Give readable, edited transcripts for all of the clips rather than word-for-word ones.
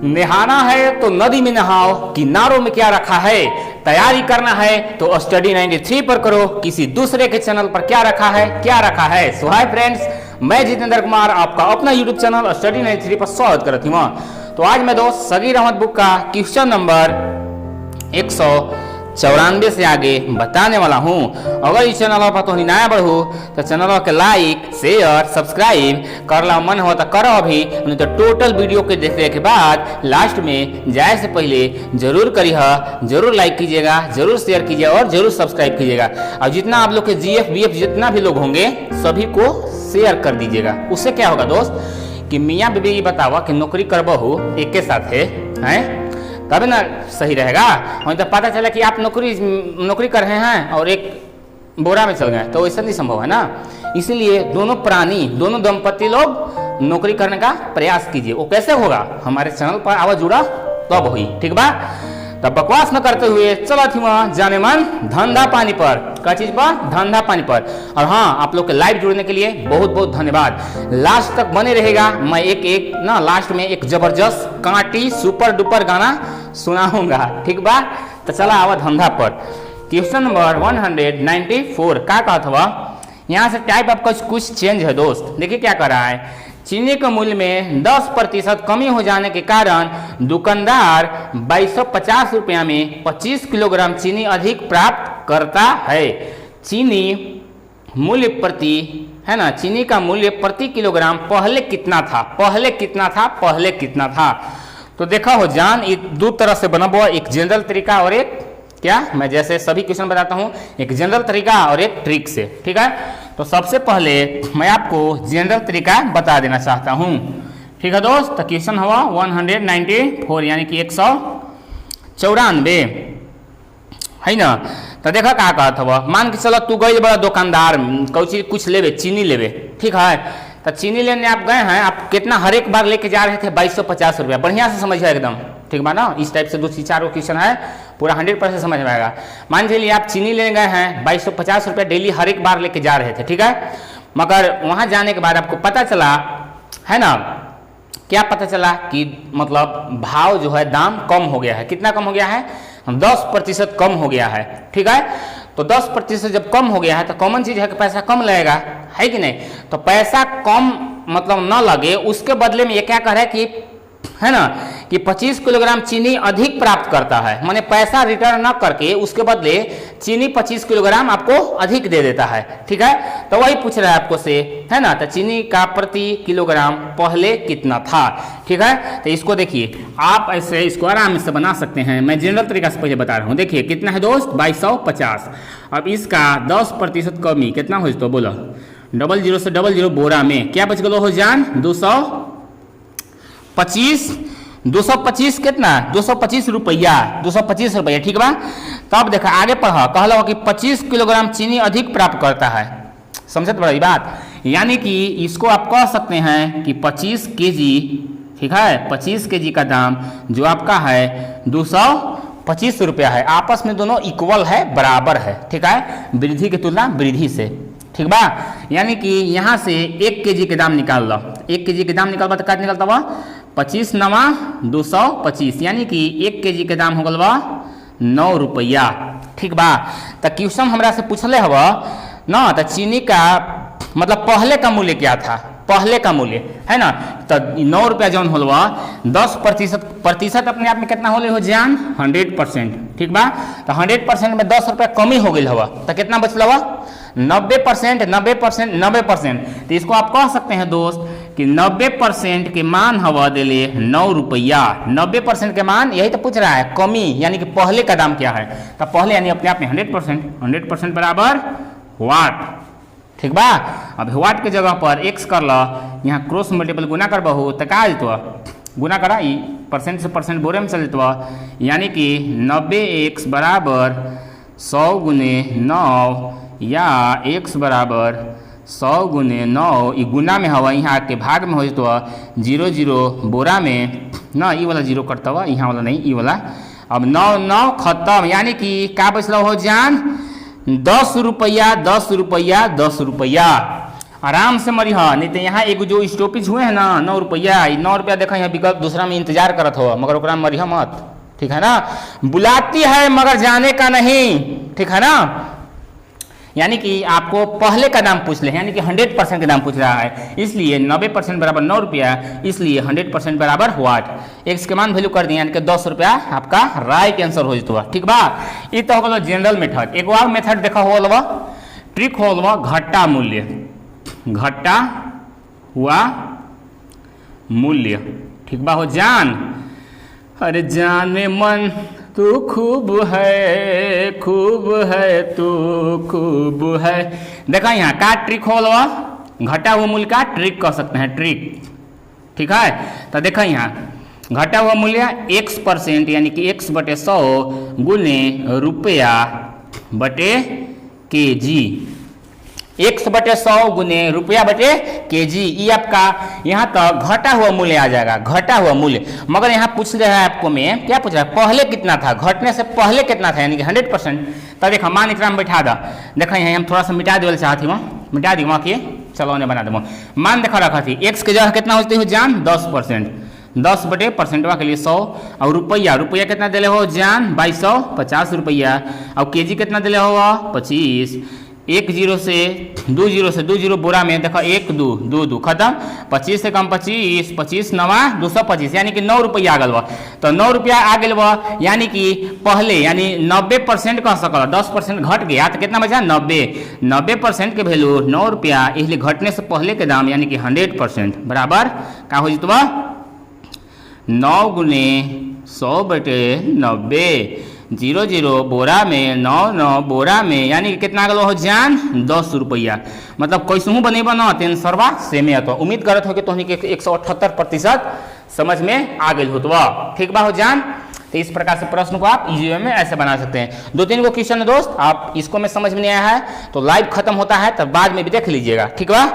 नहाना है तो नदी में नहाओ, किनारों में क्या रखा है। तैयारी करना है तो स्टडी 93 पर करो, किसी दूसरे के चैनल पर क्या रखा है। सो हाय फ्रेंड्स, मैं जितेंद्र कुमार आपका अपना यूट्यूब चैनल स्टडी 93 पर स्वागत करती हूँ। तो आज मैं दोस्त सगीर अहमद बुक का क्वेश्चन नंबर 194 से आगे बताने वाला हूँ। अगर इस चैनल पर तो नया बढ़ू तो चैनल के लाइक शेयर सब्सक्राइब कर ला, मन हो तो करो अभी, नहीं तो टोटल वीडियो के देखने के बाद लास्ट में जाए से पहले जरूर करिए, जरूर लाइक कीजिएगा, जरूर शेयर कीजिएगा और जरूर सब्सक्राइब कीजिएगा। और जितना आप लोग के जीएफ बीएफ जितना भी लोग होंगे सभी को शेयर कर दीजिएगा। उससे क्या होगा दोस्त कि मियाँ बीबी बतावा कि नौकरी करबहू एक के साथ है तब ना सही रहेगा। और तो पता चला कि आप नौकरी कर रहे हैं और एक बोरा में चल गए, तो ऐसा नहीं संभव है ना। इसीलिए दोनों दंपति लोग नौकरी करने का प्रयास कीजिए। वो कैसे होगा, हमारे चैनल पर आवाज जुड़ा तब हुई, ठीक बा। तब बकवास न करते हुए चला थी वहां जाने मन धंधा पानी पर। क्या चीज पर? धंधा पानी पर। और हाँ, आप लोग के लाइव जुड़ने के लिए बहुत बहुत धन्यवाद। लास्ट तक बने रहेगा, मैं एक ना लास्ट में एक जबरदस्त कांटी सुपर डुपर गाना सुनाऊंगा, ठीक बा। तो चला आवा धंधा पर। क्वेश्चन नंबर 194 क्या कहा था, यहाँ से टाइप आपका कुछ चेंज है दोस्त। देखिए क्या कर रहा है, चीनी के मूल्य में 10% कमी हो जाने के कारण दुकानदार 2250 रुपया में 25 किलोग्राम चीनी अधिक प्राप्त करता है। चीनी मूल्य प्रति है ना, चीनी का मूल्य प्रति किलोग्राम पहले कितना था। तो देखा हो जान, ये दो तरह से बना हुआ, एक जनरल तरीका और एक क्या, मैं जैसे सभी क्वेश्चन बताता हूँ, एक जनरल तरीका और एक ट्रिक से, ठीक है। तो सबसे पहले मैं आपको जनरल तरीका बता देना चाहता हूँ, ठीक है दोस्त। तो क्वेश्चन हुआ 194 यानी कि 194 है ना। तो देखा क्या कहा था, मान के चलो तू गई बड़ा दुकानदार कुछ लेवे, चीनी लेवे, ठीक है। तो चीनी लेने आप गए हैं, आप कितना हर एक बार लेके जा रहे थे 2250 रुपया। बढ़िया से समझिए एकदम, ठीक बा ना। इस टाइप से 2-4 क्वेश्चन है, पूरा 100% समझ में आएगा। मान चलिए आप चीनी लेने गए हैं 2250 रुपया डेली हर एक बार लेके जा रहे थे, ठीक है। मगर वहां जाने के बाद आपको पता चला है ना, क्या पता चला कि मतलब भाव जो है दाम कम हो गया है। कितना कम हो गया है? 10% कम हो गया है, ठीक है। तो 10% जब कम हो गया है तो कॉमन चीज है कि पैसा कम लगेगा, है कि नहीं। तो पैसा कम मतलब न लगे, उसके बदले में ये क्या कह रहा है कि है ना कि 25 किलोग्राम चीनी अधिक प्राप्त करता है। माने पैसा रिटर्न न करके उसके बदले चीनी 25 किलोग्राम आपको अधिक दे देता है, ठीक है। तो वही पूछ रहा है आपको से, है ना। तो चीनी का प्रति किलोग्राम पहले कितना था, ठीक है। तो इसको देखिए, आप ऐसे इसको आराम से बना सकते हैं। मैं जनरल तरीका से पहले बता रहा हूँ। देखिए कितना है दोस्त, 2250। अब इसका 10% कमी कितना हो तो बोलो, 00 से 00 बोरा में क्या बच गलो हो जान, 225 कितना, 225 रुपया, 225 रुपया, ठीक बा। तब देखा आगे पढ़ा, कहला कि 25 किलोग्राम चीनी अधिक प्राप्त करता है। समझे बड़ी बात, यानी कि इसको आप कह सकते हैं कि 25 केजी, ठीक है, 25 केजी का दाम जो आपका है 225 रुपया है। आपस में दोनों इक्वल है, बराबर है, ठीक है। वृद्धि की तुलना वृद्धि से, ठीक बा। यानी कि यहाँ से 1 केजी के दाम निकाल लो, 1 केजी के दाम निकालबा तो क्या निकलता हुआ 25 नवा 225, यानी कि 1 केजी के दाम हो गल बा 9 रुपया, ठीक बा। तो क्वेश्चन हमरा से पूछले हवा ना, तो चीनी का मतलब पहले का मूल्य क्या था, पहले का मूल्य है ना। तो 9 रुपया जौन होलवा 10% अपने आप में कितना होले हो जान, 100%, ठीक बा। तो 100% में 10 रुपया कमी हो गई हवा, तो कितना बचल हवा 90%। तो इसको आप कह सकते हैं दोस्त कि 90% के मान हवा दिले 9 रुपया। 90% के मान, यही तो पूछ रहा है, कमी यानी कि पहले का दाम क्या है। तो पहले यानी अपने आप में 100% बराबर वाट, ठीक बा। अब वाट के जगह पर x कर लो, यहाँ क्रॉस मल्टीपल गुना कर बहु तो क्या जतो, गुना करा ई परसेंट से परसेंट बोरे में चल जतो, यानी कि 90x बराबर 100 गुने 9 या x बराबर 100 गुने 9, ये गुना में हवा, यहाँ के भाग में हो जतो 0 बोरा में ना, ई वाला 0 कटता हुआ, यहाँ वाला नहीं, ई वाला। अब 9 खत्म, यानी कि क्या बचल हो जान 10 रुपया। आराम से मरी हाँ, नहीं तो यहाँ एक जो स्टॉपेज हुए हैं ना 9 रुपया, 9 रुपया देखा यहाँ विकल्प दूसरा में इंतजार करत हो, मगर ओकरा मरी मत, ठीक है ना। बुलाती है मगर जाने का नहीं, ठीक है ना। यानी कि आपको पहले का दाम पूछ ले, यानी कि 100% का दाम पूछ रहा है, इसलिए 90% बराबर 9 रुपया, इसलिए 100% बराबर व्हाट, एक्स के मान वैल्यू कर दिए, यानी कि 10 रुपया आपका राइट आंसर हो जाता, ठीक बा। ये तो हो जनरल मेथड। एक और मेथड देखा हो ट्रिक हो घट्टा मूल्य, घटा हुआ मूल्य, ठीक बा हो जान। अरे जान में मन तू खूब है तू खूब है। देखा यहाँ का ट्रिक हो घटा हुआ मूल्य का ट्रिक कह सकते हैं, ट्रिक, ठीक है। तो देखा यहाँ घटा हुआ मूल्य x% यानी कि x बटे 100 गुने रुपया बटे kg, x बटे 100 गुने रुपया बटे kg, ये आपका यहाँ तक घटा हुआ मूल्य आ जाएगा, घटा हुआ मूल्य। मगर यहाँ पूछ रहा है आपको में क्या पूछ रहा है, पहले कितना था, घटने से पहले कितना था, यानी कि 100%। तो देखा मान इतना में बैठा दा, देखा यहाँ हम थोड़ा सा मिटा देवल चाहती वहाँ, मिटा दी वहाँ की, चलो उन्हें बना दो। मान देखा रखा थी x के जगह कितना होती हो जान 10%, 10 बटे परसेंटवा के लिए 100, और रुपया, रुपया कितना दिले हो जान 2250 रुपया, और केजी कितना दिले हो 25, 1 0 से 2 0 से 2 0 बोरा में देखो 1 2 2 2 खत्म, 25 से कम 25, 25 9 225, यानी कि 9 रुपया आ गल बा। तो 9 रुपया आ गल बा, यानी कि पहले यानी 90% कह सकल, 10% घट गया तो कितना बचा 90, 90% के वैल्यू 9 रुपया, इसलिए घटने से पहले के दाम यानी कि 100% बराबर का हो जितवा 9 गुने 100 बटे 90, 0 0 बोरा में 9 9 बोरा में, यानी कि कितना गलो हो जान 10 रुपया। मतलब कैसे बनेबा ना तेन सरवा सेमे तो उम्मीद करत हो कि तोहनी के 178% समझ में आ गई हो, तो ठीक बा हो जान। तो इस प्रकार से प्रश्न को आप इजी वे में ऐसे बना सकते हैं। 2-3 गो क्वेश्चन है दोस्त, आप इसको में समझ में नहीं आया है तो लाइव खत्म होता है तब बाद में भी देख लीजिएगा, ठीक बा।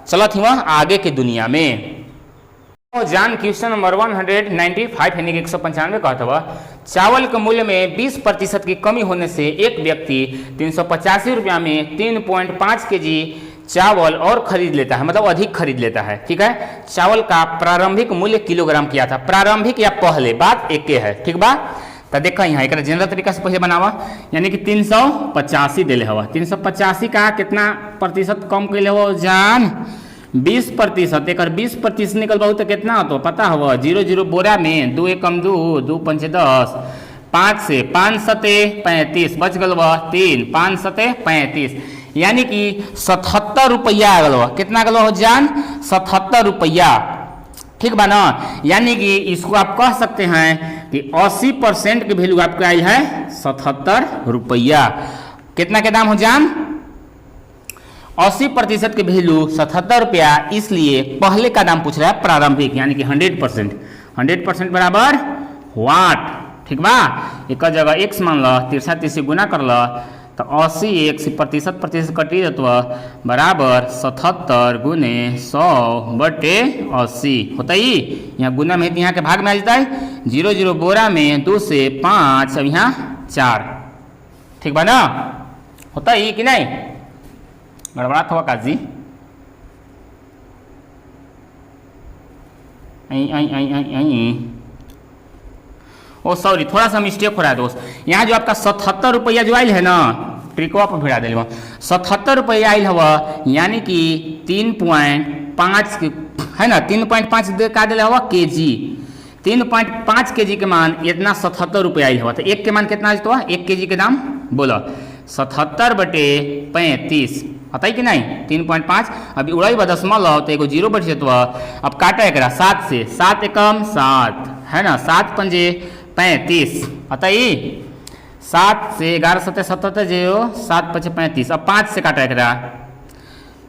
चलो थी वह आगे की दुनिया में जान। क्वेश्चन नंबर 195 यानी कि 195 कहता हुआ चावल के मूल्य में 20% की कमी होने से एक व्यक्ति 385 रुपया में 3.5 kg चावल और खरीद लेता है, मतलब अधिक खरीद लेता है, ठीक है। चावल का प्रारंभिक मूल्य किलोग्राम किया था, प्रारंभिक या पहले बात एक है, ठीक बा। तो देखा यहाँ एक जनरल तरीका से पहले बनावा, यानी कि 385 दिले हवा, 385 का कितना प्रतिशत कम कैले हो जान 20%, एक 20% निकल बहुत तो कितना तो पता हो 0 0 बोरा में 2 एकम 2 2 पंचे 10, 5 से 5 सते 35 बच गल 3 5 सते 35, यानी कि 77 रुपया आ गल, कितना गल हो जान 77 रुपया, ठीक बा ना। यानी कि इसको आप कह सकते हैं कि 80% की वैल्यू आपका आई है 77 रुपया। कितना के दाम हो जान 80% की वैल्यू 77 रुपया, इसलिए पहले का दाम पूछ रहा है प्रारंभिक यानी कि 100%, 100% बराबर वाट, ठीक बा। एक जगह x मान लो, 30 गुना कर लो तो 80 एक प्रतिशत कटी जातो बराबर 77 गुने 100 बटे 80 होता ही, यहाँ गुना में यहाँ के भाग में आ जाता है 0 0 बोरा में 2 से 5, अब यहाँ 4, ठीक बा ना, होता ही कि नहीं, गड़बड़ात हुआ काजी ओ सॉरी थोड़ा सा मिस्टेक हो रहा है दोस्त। यहाँ जो आपका 77 रुपया जो आयल है ना, ट्रिकवा पर भिड़ा दिल 77 रुपया आयल हवा, यानी कि 3.5 है ना, 3.5 का दिल हवा के जी, 3.5 kg के मान इतना 77 रुपया आयल हवा। तो एक के मान कितना हुआ 1 kg के दाम बोलो 77 बटे 35 आता है कि नहीं 3.5, अभी उड़ाई बा दशमलव तो एगो 0 बच जेतो। अब काटा एक 7 से, 7 एकम 7 है ना, 7 पंजे 35 आता ही, 7 से 11 7 77 0, 7 5 35, अब 5 से काटा एक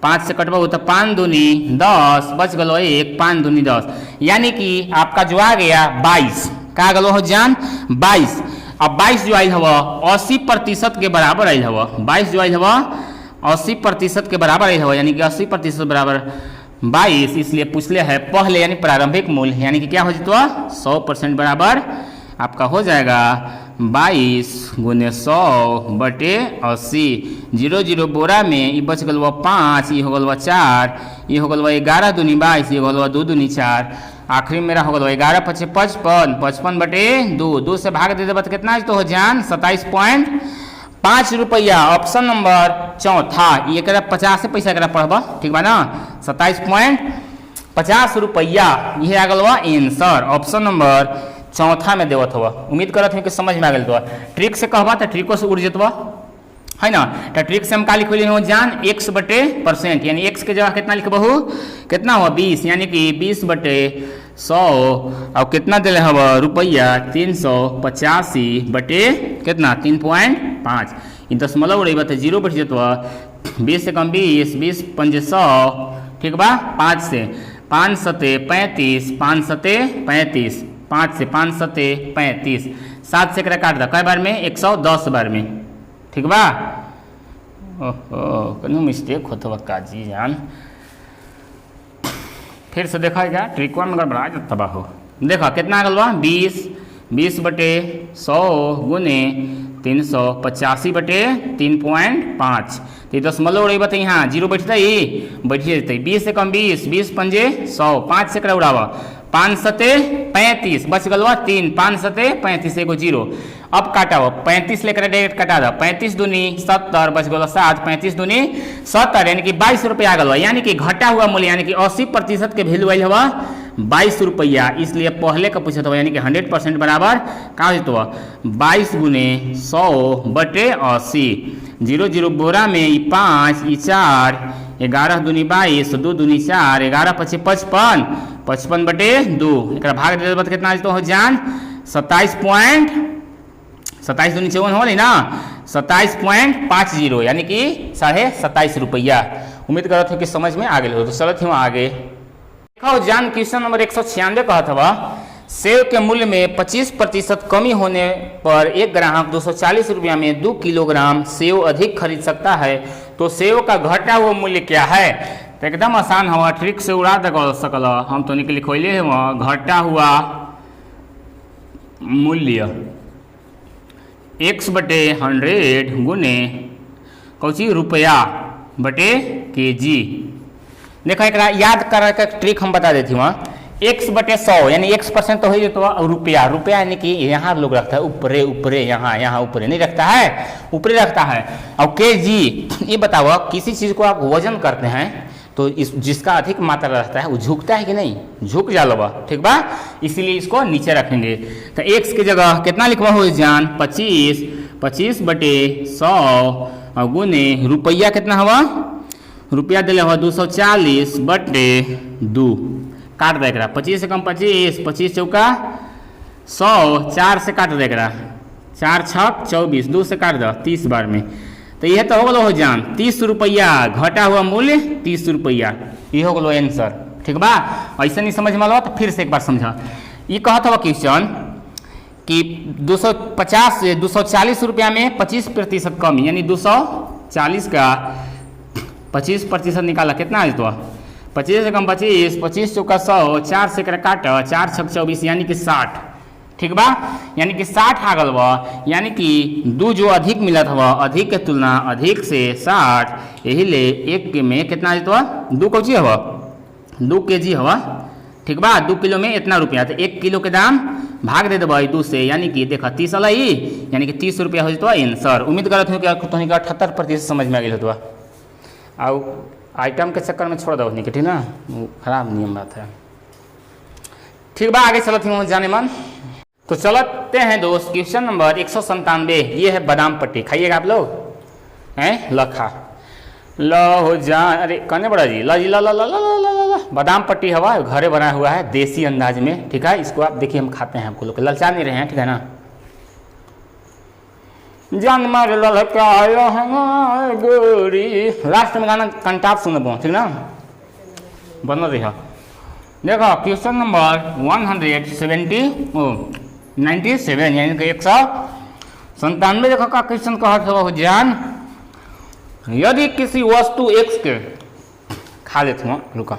5 से कटबू तो 5 दूनी 10 बच गलो 1, 5 दूनी 10, यानी कि आपका जो आ गया 22 का गलो हो जान 22। अब 22 जो आई हवा 80% के बराबर आई हवा, 22 जो आई हवा 80% के बराबर आई हवा, यानी कि 80% बराबर 22, इसलिए पूछले है पहले यानी प्रारंभिक मूल्य, यानी कि क्या हो जाता 100% बराबर आपका हो जाएगा 22 गुने 100 बटे 80। 0 0 बोरा में ये बच गल 5, ये हो गल 4, ये हो गल 11 दूनी 22, ये हो गल 2 दूनी 4। आखिरी मेरा हो गल 11 पचे 55, 55 बटे 2, 2 से भाग दे देबा तो कितना तो हो जान 27.5 रुपया। ऑप्शन नंबर चौथा ये करा 50 पैसा करा पढ़बा, ठीक बा ना। 27.50 रुपया ये आ गल आंसर ऑप्शन नंबर चौथा में देवत हुआ। उम्मीद करत हूँ कि समझ में आ गल। तो ट्रिक से कहबा तो ट्रिको से उड़ जतवा है ना। तो ट्रिक से हम का लिखली हो जान x बटे %, यानी x के जगह कितना लिखबहू, कितना हुआ 20, यानी कि 20 बटे 100 और कितना दिले हवा रुपया 385 बटे कितना 3.5। इन दशमलव उड़ेबा तो 0 बैठ जतवा। 20 से कम 20, 20 पंजे 100, ठीक बा। 5 से 5 सते 35, 5 सते 35, 5 से 5 सते 35, 7 से एकरा काट दा कई बार में 110 बार में, ठीक बा। ओहो कहीं मिस्टेक होता बा काजी जान। फिर से देखा क्या ट्रिकवा में गड़बड़ा जाता बा हो। देखा कितना गल बा 20 बटे 100 गुने 385 बटे 3.5। तो दशमलव उड़ेबा तो यहाँ 0 बैठता ही बैठ जते। 20 से कम 20, 20 पंजे 100, 5 से उड़ावा 5 सते 35 बच गलवा 3, 5 सते 35 एगो 0। अब काटा हुआ 35 लेकर डायरेक्ट कटा दो। 35 दूनी 70 बच गल 7, 35 दूनी 70 यानी कि 22 रुपया आ गलवा। यानी कि घटा हुआ मूल्य यानी कि 80% के वैल्यू आयल हवा 22 रुपया। इसलिए पहले का पूछा था यानी कि 100% बराबर का हो 22 गुने 100 बटे 80। 0 0 बोरा में 5, 4, 11 दूनी 22, 2 दूनी 4, 11 पचे 55, 55 बटे 2 एक भाग दे तो कितना हो जान 27 दूनी 54 हो ना 27.50 यानी कि 27.5 रुपया। उम्मीद करत हो कि समझ में आ गए हो। तो चलत ही आगे देखो जान क्वेश्चन नंबर 196 कहत हवा सेव के मूल्य में 25% कमी होने पर एक ग्राहक 240 रुपया में 2 किलोग्राम सेव अधिक खरीद सकता है, तो सेव का घटा हुआ मूल्य क्या है। तो एकदम आसान हवा, ट्रिक से उड़ा दे सकल। हम तो निकल लिखोले घटा हुआ मूल्य x बटे 100 गुने कौची रुपया बटे kg। देखा एक याद कर ट्रिक हम बता देती हूँ। x बटे 100 यानी x% तो हो तो रुपया, रुपया यानी कि यहाँ लोग रखता है ऊपरे ऊपरे, यहाँ ऊपरे नहीं रखता है, ऊपरे रखता है। और kg ये बताओ किसी चीज़ को आप वजन करते हैं तो इस जिसका अधिक मात्रा रहता है वो झुकता है कि नहीं, झुक जालवा, ठीक बा। इसीलिए इसको नीचे रखेंगे। तो x की जगह कितना लिखवा हो जान 25 बटे 100 और गुने रुपया कितना हुआ, रुपया दिले हुआ 240 बटे 2 काट देख रहा 25 से कम 25, 25 चौका 100, 4 से काट देख रहा 4 छक 24, 2 से काट दो 30 बार में। तो यह तो हो गलो हो जान 30 रुपया, घटा हुआ मूल्य 30 रुपया, ये हो गलो आंसर, ठीक बा। ऐसा नहीं समझ में लो तो फिर से एक बार समझा। ये कहता हुआ क्वेश्चन कि 250 से 240 रुपया में 25% कमी यानी 240 का 25% निकाला कितना है तो 25 से कम 25, 25 चौका 100, 4 से काट 4 छक 24 यानी कि 60, ठीक बा। यानी कि 60 आ गल बा, यानी कि 2 जो अधिक मिलत हवा अधिक के तुलना अधिक से 60, यही ले एक में कितना है 2 कौची हवा 2 kg हवा, ठीक बा। 2 किलो में इतना रुपया तो 1 किलो के दाम भाग दे देबा 2 से, यानी कि देखा 30 अला ही यानी कि 30 रुपया हो जतो आंसर। उम्मीद करत हूँ कि 78% समझ में आ गई हो। और आइटम के चक्कर में छोड़ दो नहीं, ठीक ना, वो खराब नियम बात है, ठीक बा। आगे चलते हैं जाने मन। तो चलते हैं दोस्त क्वेश्चन नंबर 197। ये है बादाम पट्टी, खाइएगा आप लोग हैं लखा लो हो जा। अरे कहने बड़ा जी ला जी ला ला ला ला ला ला ला बादाम पट्टी हवा घरे बनाया हुआ है देसी अंदाज में, ठीक है। इसको आप देखिए हम खाते हैं, आपको लोग ललचा नहीं रहे हैं, ठीक है ना। जन्म ललकाया है गोरी, लास्ट में गाना कंटाप सुनबो, ठीक ना, बना रही। देखो क्वेश्चन नंबर 197 यानी कि 197 देखो का क्वेश्चन कहा हो जान। यदि किसी वस्तु x के खा लेते हो रुका,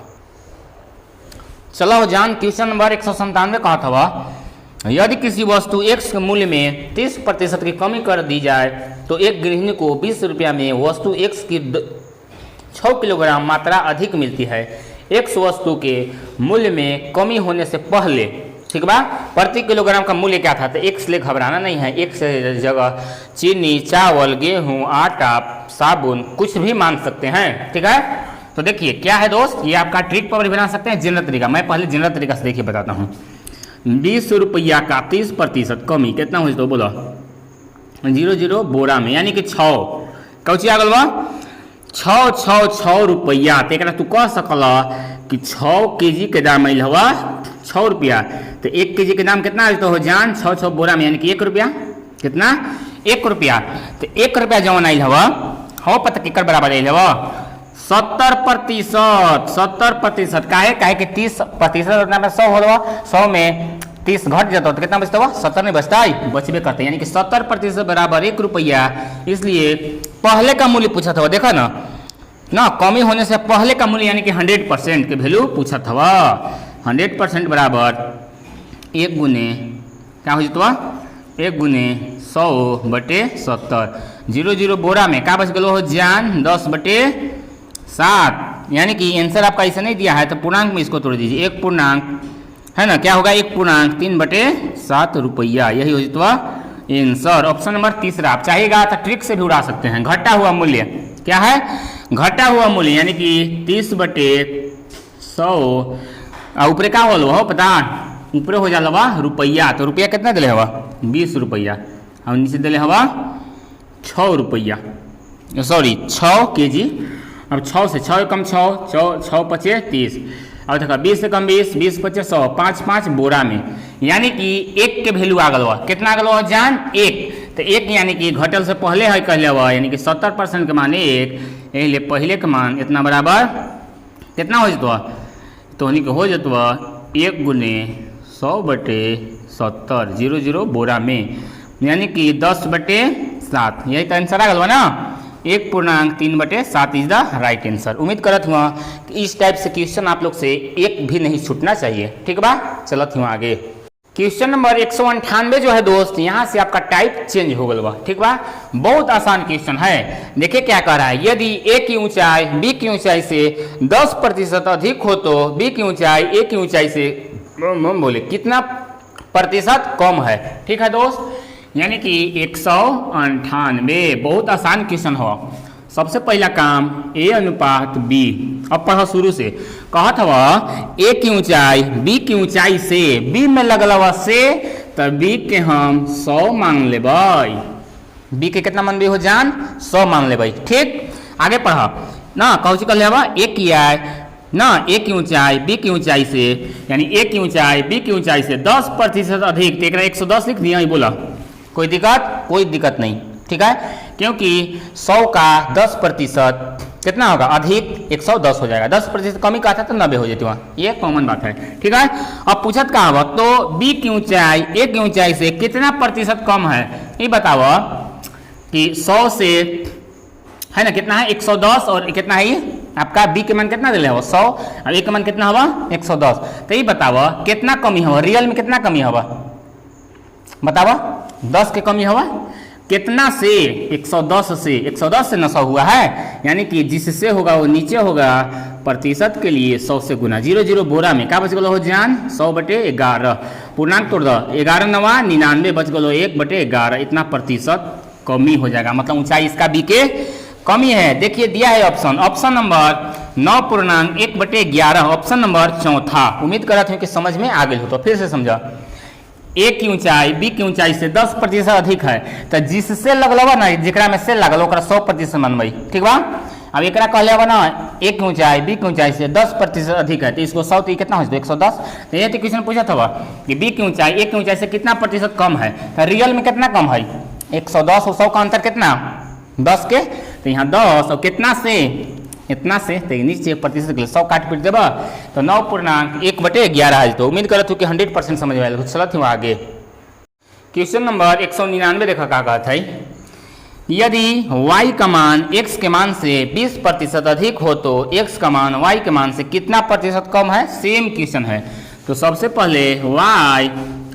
चलो जान क्वेश्चन नंबर 197 कहा था यदि किसी वस्तु x के मूल्य में 30% की कमी कर दी जाए तो एक गृहिणी को 20 रुपया में वस्तु x की 6 किलोग्राम मात्रा अधिक मिलती है। x वस्तु के मूल्य में कमी होने से पहले, ठीक बा, प्रति किलोग्राम का मूल्य क्या था? तो x ले घबराना नहीं है, x जगह चीनी, चावल, गेहूं, आटा, साबुन कुछ भी मान सकते हैं, ठीक है। तो देखिए क्या है दोस्त, ये आपका ट्रिक पर बना सकते हैं जनरल तरीका। मैं पहले जनरल तरीका से देखिए बताता हूँ। 20 रुपया का 30% कमी कितना हो तो बोलो 00 बोरा में, यानी कि 6 कौची आ गल बा 6 रुपया। तो एक तू कह सकल कि 6 केजी के दाम आयल हवा 6 रुपया, तो 1 केजी के दाम कितना तो हो जान 6 बोरा में, यानी कि 1 रुपया। कितना? 1 रुपया। तो 1 रुपया जवन आयल हवा हो पता केकर बराबर आयल हवा 70%। 70% काहे कि 30% में 100 हो 100 में 30 घट जाता तो कितना बचता हुआ 70 नहीं बचता है, बचबे करते हैं, यानी कि 70% बराबर 1 रुपया। इसलिए पहले का मूल्य पूछा था, देखा ना कमी होने से पहले का मूल्य यानी कि 100% के वैल्यू पूछा था। 100% बराबर 1 गुने क्या हो जाता 1 गुने 100/70। 00 बोरा में क्या बच गलो हो जान 10/7, यानी कि आंसर आपका ऐसा नहीं दिया है तो पूर्णांक में इसको तोड़ दीजिए। 1 पूर्णांक है ना, क्या होगा 1 पूर्णांक 3/7 रुपया, यही हो जाता आंसर। ऑप्शन नंबर तीसरा। आप चाहिएगा तो ट्रिक से भी उड़ा सकते हैं। घटा हुआ मूल्य क्या है? घटा हुआ मूल्य यानी कि 30/100 ऊपर क्या हो पता ऊपर हो जाला रुपया, तो रुपया कितना दिले हवा 20 रुपया, और नीचे दिले हवा 6 रुपया, सॉरी 6 केजी। अब 6 से 6 कम 6 5 30, और देखा 20 से कम 20, 20 5 100, 5 बोरा में, यानी कि 1 के वैल्यू आ गलवा। कितना आ गलवा जान 1, तो 1 यानी कि घटल से पहले है कहले हुआ, यानी कि 70% के मान 1, इसलिए पहले के मान इतना बराबर कितना हो जतवा तो हो जतवा 1 गुने 100/70 00 बोरा में, यानी कि 10/7, यही तो आंसर आ गलवा ना। 1 पूर्णांक 3/7 इज द राइट आंसर। उम्मीद करत हुआ कि इस टाइप से क्वेश्चन आप लोग से एक भी नहीं छूटना चाहिए, ठीक बा। चलत हुआ आगे। क्वेश्चन नंबर 198 जो है दोस्त, यहाँ से आपका टाइप चेंज हो गल बा, ठीक बा। बहुत आसान क्वेश्चन है। देखिए क्या कह रहा है, यदि ए की ऊंचाई बी की ऊंचाई से 10% अधिक हो तो बी की ऊंचाई ए की ऊंचाई से बोले कितना प्रतिशत कम है, ठीक है दोस्त। यानी कि 198 बहुत आसान क्वेश्चन हो। सबसे पहला काम ए अनुपात बी, अब पढ़ो शुरू से। कहत हवा ए की ऊंचाई बी की ऊंचाई से, बी में लगल से, तो बी के हम 100 मान लेबै। बी के कितना मान हो जान 100 मान लेबै, ठीक। आगे पढ़ो ना, कहू चुकल हवा ए की आय ना, ए की ऊंचाई बी की ऊंचाई से, यानी ए की ऊंचाई बी की ऊंचाई से 10% अधिक, तो 110 लिख दिया, बोला कोई दिक्कत? कोई दिक्कत नहीं, ठीक है, क्योंकि 100 का 10% कितना होगा अधिक 110 हो जाएगा। 10% कमी का था तो 90 हो जाती वहाँ, ये कॉमन बात है, ठीक है। अब पूछत का होगा तो बी की ऊंचाई ए की ऊंचाई से कितना प्रतिशत कम है, ये बताओ कि 100 से है ना कितना है 110, और कितना है ये आपका बी के मान कितना दिले हो 100, और ए के मान कितना होगा 110। तो ये बताओ कितना कमी होगा, रियल में कितना कमी होगा बताओ। 10 के कमी होगा कितना से 110 से 100 हुआ है, यानी कि जिससे होगा वो नीचे होगा, प्रतिशत के लिए 100 से गुना। 00 बोरा में क्या बच गलो हो जान 100/11, पूर्णांक तोड़ दो 11 9 99 बच गलो 1/11, इतना प्रतिशत कमी हो जाएगा, मतलब ऊंचाई इसका बी के कमी है। देखिए दिया है ऑप्शन नंबर 9 पूर्णांक 1/11, ऑप्शन नंबर चौथा। उम्मीद करते हैं कि समझ में आ गई हो, तो फिर से समझा। ए की ऊंचाई बी की ऊंचाई से 10% अधिक है, तो जिससे लगल ना जरा में से लगल 100% मनबई, ठीक बा। अब एक कहले ना ए की ऊंचाई बी की ऊंचाई से 10% अधिक है, तो इसको 100 तो कितना हो 110। तो ये क्वेश्चन पूछा था कि बी की ऊंचाई ए की ऊंचाई से कितना प्रतिशत कम है, तो रियल में कितना कम है 110 और 100 का अंतर कितना 10 के, तो यहाँ 10 और कितना से इतना से, तो नीचे प्रतिशत के लिए 100 काट पीट देगा, तो 9 पूर्णांक 1/11 है। तो उम्मीद करत हूँ कि 100% समझ में आएगा। चलत हूँ आगे। क्वेश्चन नंबर 199 देखा क्या कहता है, यदि y का मान x के मान से 20% अधिक हो तो x का मान y के मान से कितना प्रतिशत कम है। सेम क्वेश्चन है, तो सबसे पहले y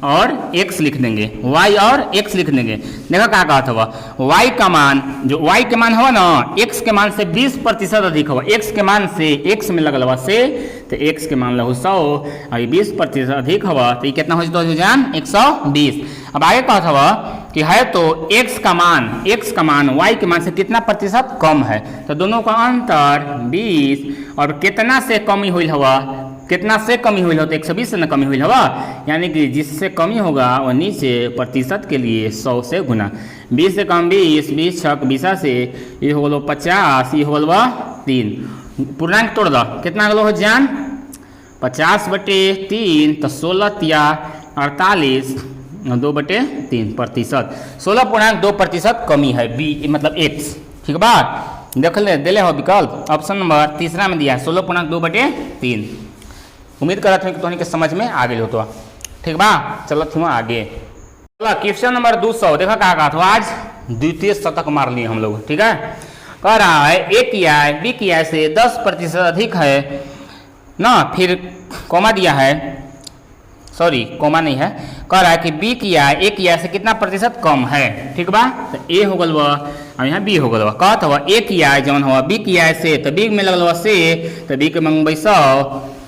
और x लिख देंगे, y और x लिख देंगे। देखो क्या कहा था वह y का मान, जो y के मान हुआ ना x के मान से 20% अधिक हुआ, x के मान से x में लगल हुआ से, तो x के मान लगो 100 और ये 20% अधिक हुआ तो ये कितना हो जाता है जान 120। अब आगे कहा था वह कि है तो x का मान y के मान से कितना प्रतिशत कम है, तो दोनों का अंतर 20 और कितना से कमी हुई हुआ, कितना से कमी हुई हो तो 120 से न कमी हुई होगा, यानी कि जिससे कमी होगा वो नीचे प्रतिशत के लिए 100 से गुना, 20 से कम 20, 20 छक 20 से ये हो गलो 50, ये हो गलो 3, पूर्णांक तोड़ दो कितना गलो हो जान 50/3 तो 16 या 48 2/3% 16.2% कमी है बी मतलब x। ठीक बात देख ले दिले हो विकल्प ऑप्शन नंबर तीसरा में दिया है 16.2/3। उम्मीद करते हैं कि तुम्हें के समझ में आ गए हो तो ठीक बा। चलो थी आगे, चलो क्वेश्चन नंबर 200 देखा कहा था आज द्वितीय शतक मार लिए हम लोग। ठीक है, कह रहा है ए की आय बी की आय से 10% अधिक है ना, फिर कॉमा दिया है, सॉरी कॉमा नहीं है, कह रहा है कि बी की आय ए की आय से कितना प्रतिशत कम है। ठीक बा, तो ए हो गल और यहाँ बी हो गल कहत हुआ ए की आय जौन हुआ बी की आय से, तो बी में लगल से, तो बी के मंगबई 100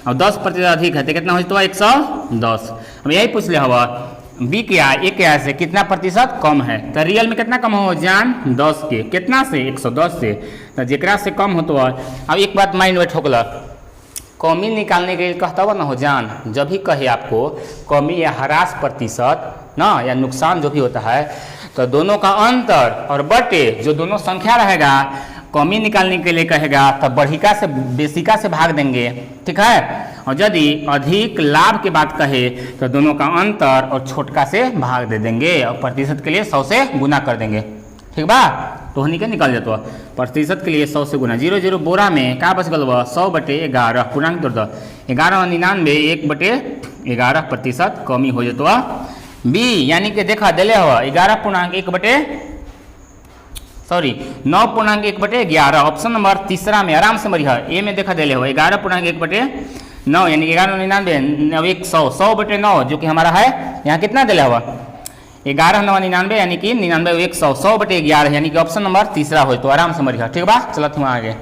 और 10% अधिक है तो कितना हो जाता 110। अब यही पूछ ले हवा बी के आय ए के आय से कितना प्रतिशत कम है, तो रियल में कितना कम हो जान 10 के, कितना से 110 से, तो जेकरा से कम हो तो। अब एक बात माइंड में ठोकल, कमी निकालने के लिए कहता हुआ ना हो जान, जब भी कहे आपको कमी या ह्रास प्रतिशत ना या नुकसान जो भी होता है, तो दोनों का अंतर और बटे जो दोनों संख्या रहेगा, कमी निकालने के लिए कहेगा तब बढ़िका से बेसिका से भाग देंगे। ठीक है, और यदि अधिक लाभ के बात कहे तो दोनों का अंतर और छोटका से भाग दे देंगे और प्रतिशत के लिए 100 से गुना कर देंगे। ठीक बा, तो हनी के निकल जाता प्रतिशत के लिए 100 से गुना, 0 बोरा में क्या बच गल 100/11 पूर्णांक तोड़ दो 1199 1/11% कमी हो जाता बी, यानी कि देखा दिले हुआ 9.1/11 ऑप्शन नंबर तीसरा में आराम से मरी है। ए में देखा दिले हुआ 11.1/9 यानी 1199 100/9 जो कि हमारा है यहाँ कितना दिला हुआ 1199 यानी कि 99 100 100/11 यानी कि ऑप्शन नंबर तीसरा हो, तो आराम से मरिया। ठीक बा, चलो तुम आगे।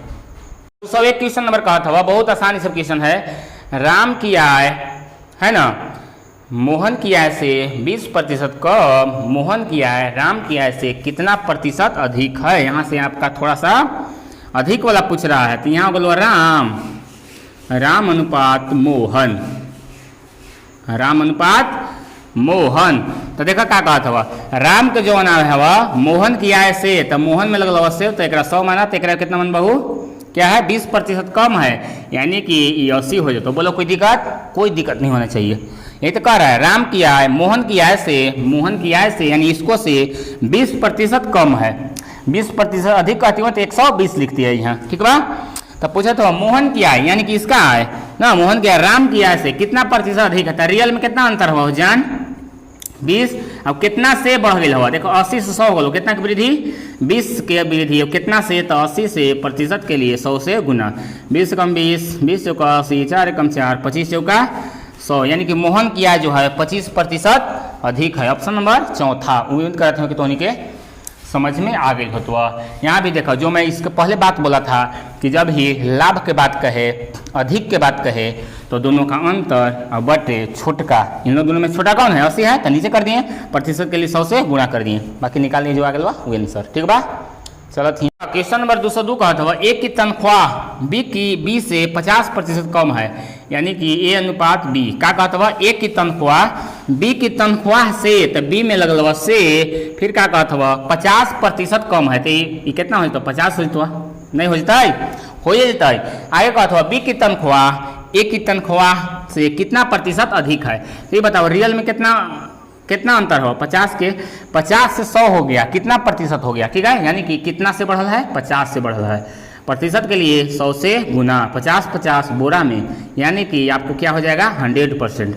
सब एक क्वेश्चन नंबर कहा था बहुत आसानी सब क्वेश्चन है, राम की आय है ना मोहन की आय से 20% कम, मोहन की आय राम की आय से कितना प्रतिशत अधिक है। यहाँ से आपका थोड़ा सा अधिक वाला पूछ रहा है, तो यहाँ बोलो राम अनुपात मोहन, राम अनुपात मोहन, तो देखा क्या कहा था राम के जो नाम है वह मोहन की आय से, तो मोहन में लगल से, तो एक 100 माना तो एक कितना मन बहू क्या है 20% कम है, यानी कि 80 हो जाए। तो बोलो कोई दिक्कत नहीं होना चाहिए। ये तो कह रहा है राम की आय मोहन की आय से यानी इसको से 20% कम है, 20% अधिक कहती हो तो 120 लिखती है यहाँ। ठीक बा, तो पूछा तो मोहन की आय यानी कि इसका आय ना मोहन की आय राम की आय से कितना प्रतिशत अधिक है, तो रियल में कितना अंतर हुआ जान 20। अब कितना से बढ़ गया हुआ देखो 80 से 100 हो गलो, कितना की वृद्धि 20 के वृद्धि। अब कितना से तो 80 से प्रतिशत के लिए 100 से गुना, 20 से कम 20, 20 से कम 80, 4 कम 4, 25 से का 100, यानी कि मोहन की आय जो है 25% अधिक है। ऑप्शन नंबर चौथा। उम्मीद करते हो कि तोहनी के समझ में आ गई हो। तो यहाँ भी देखो जो मैं इसके पहले बात बोला था कि जब ही लाभ के बात कहे अधिक के बात कहे तो दोनों का अंतर और बटे छोटका, इन दोनों में छोटा कौन है 80 है, तो नीचे कर दिए, प्रतिशत के लिए 100 से गुणा कर दिए, बाकी निकाल दिए जो आ गया वो आंसर। ठीक बा, चलो ठीक। क्वेश्चन नंबर 202 कहा था ए की तनख्वाह बी से 50% कम है, यानी कि ए अनुपात बी। क्या कहा था ए की तनख्वाह बी की तनख्वाह से, तो बी में लगल से, फिर क्या कहा था 50% कम है, तो ये कितना हो जाता 50 हो जाता नहीं हो जाता हो जाता है। आगे कहा था बी की तनख्वाह ए की तनख्वाह से कितना प्रतिशत अधिक है, तो ये बताओ रियल में कितना अंतर हो 50 से 100 हो गया, कितना प्रतिशत हो गया। ठीक है, यानी कि कितना से बढ़ल है 50 से बढ़ल है, प्रतिशत के लिए 100 से गुना 50 बोरा में, यानी कि आपको क्या हो जाएगा 100%।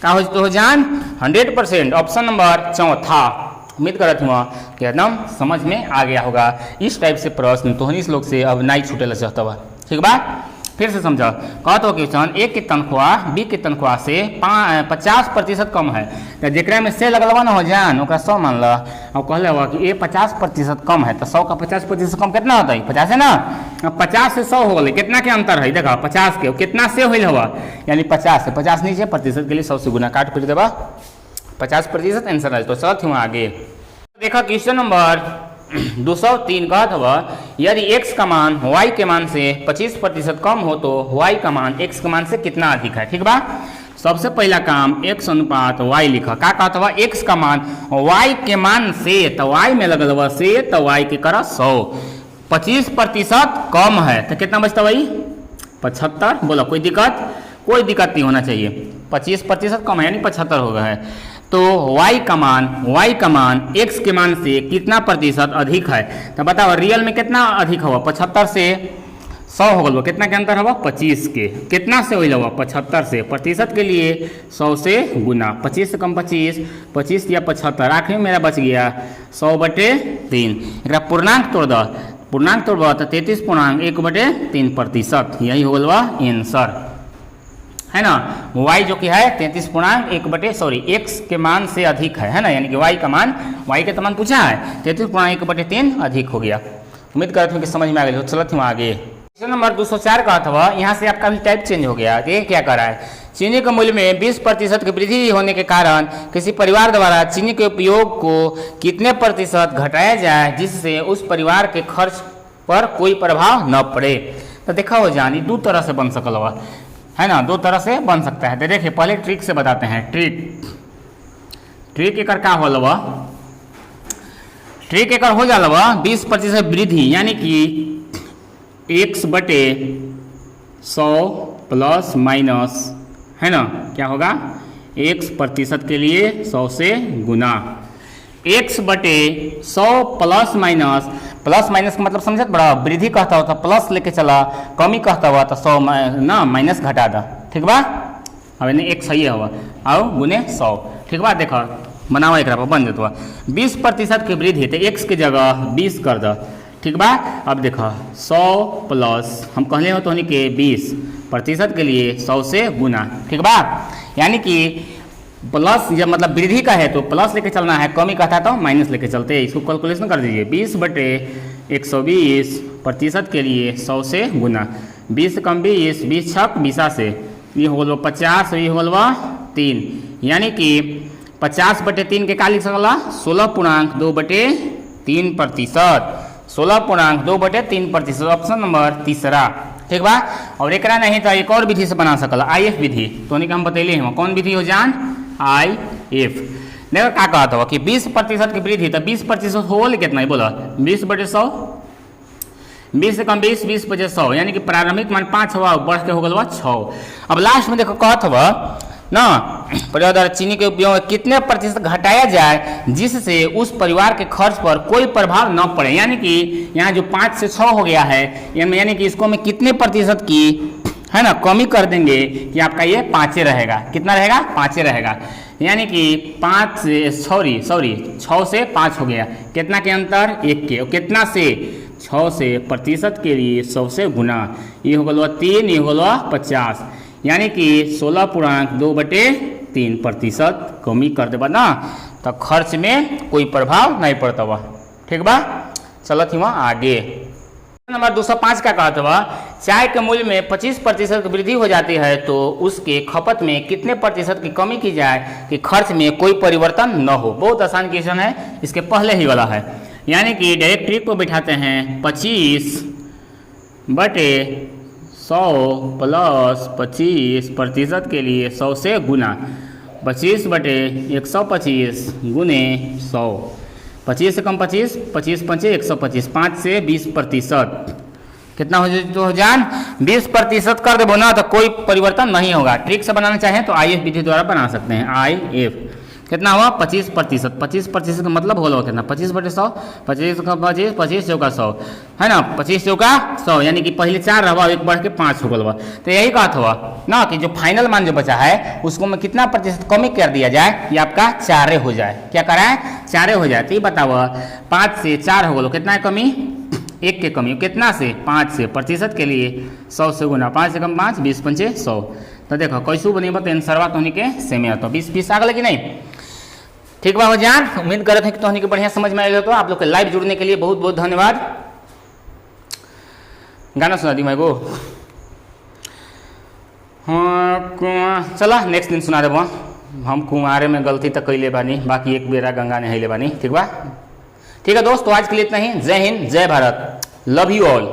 क्या हो जान 100%। ऑप्शन नंबर चौथा। उम्मीद करता हूँ कि एकदम समझ में आ गया होगा। इस टाइप से प्रश्न तो इस लोग से अब नहीं छूटे चाहता हुआ। ठीक बा, फिर से समझो, कहत हो क्वेश्चन ए की तनख्वाह बी की तनख्वाह से 50% कम है, तो जेकरा में से लगलवा ना हो जान ओकरा 100 मान ला। अब कहले हुआ कि ए 50% कम है, तो 100 का 50% कम कितना होता है? 50 है ना। अब 50 से 100 हो गए, कितना के अंतर है? देखा 50 के कितना से होल हवा, यानी 50 से 50 नीचे, प्रतिशत के लिए 100 से गुना काट फिर देवा 50% आंसर है। तो चलते हुआ आगे देखा क्वेश्चन नंबर 203 कहत हुआ यदि x का मान y के मान से 25% कम हो तो y का मान x के मान से कितना अधिक है। ठीक बा, सबसे पहला काम x अनुपात y लिखा। का कहत हुआ x का मान y के मान से, तो y में लगल हुआ से, तो y के करा 100। 25% कम है तो कितना बचता भाई? 75। बोलो कोई दिक्कत? कोई दिक्कत नहीं होना चाहिए। 25% कम है यानी 75 हो गया है। तो y का मान x के मान से कितना प्रतिशत अधिक है? तो बताओ रियल में कितना अधिक हुआ? 75 से 100 हो गया, कितना के अंतर हुआ? 25 के। कितना से हुआ? 75 से। प्रतिशत के लिए 100 से गुना, 25 से कम 25, 25 या 75, आखिर में मेरा बच गया 100/3। एक पूर्णांक तोड़ दो, पूर्णांक तोड़बा तो 33.1/3%, यही हो गया आंसर, है ना। y जो कि है 33.1 x के मान से अधिक है ना, यानी कि y का मान, y के मान पूछा है 33.1/3 अधिक हो गया। उम्मीद करते हैं कि समझ में आ गई। चलते हैं आगे। क्वेश्चन नंबर 204 का था, यहाँ से आपका भी टाइप चेंज हो गया। ये क्या कर रहा है? चीनी के मूल्य में 20% की वृद्धि होने के कारण किसी परिवार द्वारा चीनी के उपयोग को कितने प्रतिशत घटाया जाए जिससे उस परिवार के खर्च पर कोई प्रभाव न पड़े। तो देखा हो जानी दो तरह से बन सकल हुआ, है ना, दो तरह से बन सकता है। तो देखिए पहले ट्रिक से बताते हैं। ट्रिक एकर क्या होल बा? ट्रिक एकर हो जाला बा 20% वृद्धि, यानी कि x/100 प्लस माइनस, है ना, क्या होगा? x% के लिए 100 से गुना, x/100 plus minus, plus minus का मतलब समझत बड़ा, वृद्धि कहता हुआ तो प्लस लेके चला, कमी कहता हुआ तो 100 ना माइनस घटा दा। ठीक बा, अब इन्हें एक सही हुआ आओ गुने 100। ठीक बा, देखो बनावा एक बन जाता 20% की वृद्धि, तो x की जगह 20 कर दो। ठीक बा, अब देखो 100 प्लस हम कहले हो तो के 20% के लिए 100 से गुना। ठीक बा, यानी कि प्लस जब मतलब वृद्धि का है तो प्लस लेके चलना है, कमी का था तो माइनस लेके चलते हैं। इसको कैलकुलेशन कर दीजिए, 20/120% के लिए 100 से गुना, 20 से कम 20, 20 छक 20 से, ये हो गया 50, ये हो गया 3, यानी कि 50/3 के का लिख सकला? 16.2/3%, 16.2/3%, ऑप्शन नंबर तीसरा। ठीक बा, और एक नहीं तो एक और विधि से बना सकला, IF विधि। तो हम बतैले हैं कौन विधि हो जान? IF। देखो क्या कहता हुआ कि 20% की वृद्धि, तो 20% होल कितना है बोला? 20/100, 20 से कम 20, 20/100, यानी कि प्रारंभिक मान 5 हुआ, बढ़ के हो गया 6। अब लास्ट में देखो कहत हुआ ना परिवार द्वारा चीनी के उपयोग में कितने प्रतिशत घटाया जाए जिससे उस परिवार के खर्च पर कोई प्रभाव न पड़े, यानी कि यहाँ जो 5 से 6 हो गया है, यानी कि इसको में कितने प्रतिशत की, है ना, कमी कर देंगे कि आपका ये 5 रहेगा। कितना रहेगा? 5 रहेगा, यानी कि 5 से 6 से 5 हो गया, कितना के अंतर? 1 के। और कितना से? 6 से, प्रतिशत के लिए 100 से गुना, ये हो गया 3, ये हो गया 50, यानी कि 16.2/3% कमी कर देबा ना, तो खर्च में कोई प्रभाव नहीं पड़ता हुआ। ठीक बा, चलत हुआ आगे। नंबर 205 का कहता हुआ चाय के मूल्य में 25% की वृद्धि हो जाती है तो उसके खपत में कितने प्रतिशत की कमी की जाए कि खर्च में कोई परिवर्तन न हो। बहुत आसान क्वेश्चन है, इसके पहले ही वाला है, यानी कि डायरेक्ट ट्रिक को बिठाते हैं 25/100 प्लस 25% के लिए 100 से गुना, 25/125 गुने 100, 25 से कम 25, 25 5 125, 5 से 20%, कितना हो जान? 20% कर देबो ना तो कोई परिवर्तन नहीं होगा। ट्रिक से बनाना चाहें तो IF विधि द्वारा बना सकते हैं। IF कितना हुआ? 25%। 25% का मतलब होगा कितना? 25/100, 25 का 25, 25 चौका 100, है ना, 25 चौका 100, यानी कि पहले 4 रहा, एक बढ़ के 5 हो गया। तो यही बात हुआ ना कि जो फाइनल मान जो बचा है उसको में कितना प्रतिशत कमी कर दिया जाए, ये आपका 4 हो जाए। क्या कराए? 4 हो जाए। तो ये बताओ 5 से 4 हो गया, कितना है कमी? एक के कमी कितना से 5 से, प्रतिशत के लिए 100 से गुना 5 से कम 5, 20 पंचे 100। तो देखो कैसू बनी तो आंसरवा तो के सेमे तो 20 आ गए कि नहीं। ठीक बा हो जान, उम्मीद करते हैं कि तो बढ़िया समझ में आएगा। तो आप लोग के लाइव जुड़ने के लिए बहुत बहुत धन्यवाद। गाना सुना दी मैं को, हाँ चला नेक्स्ट दिन सुना देबो। हम कुंवारे में गलती तक कैले बानी, बाकी एक बेरा गंगा नहैले बानी। ठीक बा, ठीक है दोस्त, तो आज के लिए इतना ही। जय हिंद, जय भारत, लव यू ऑल।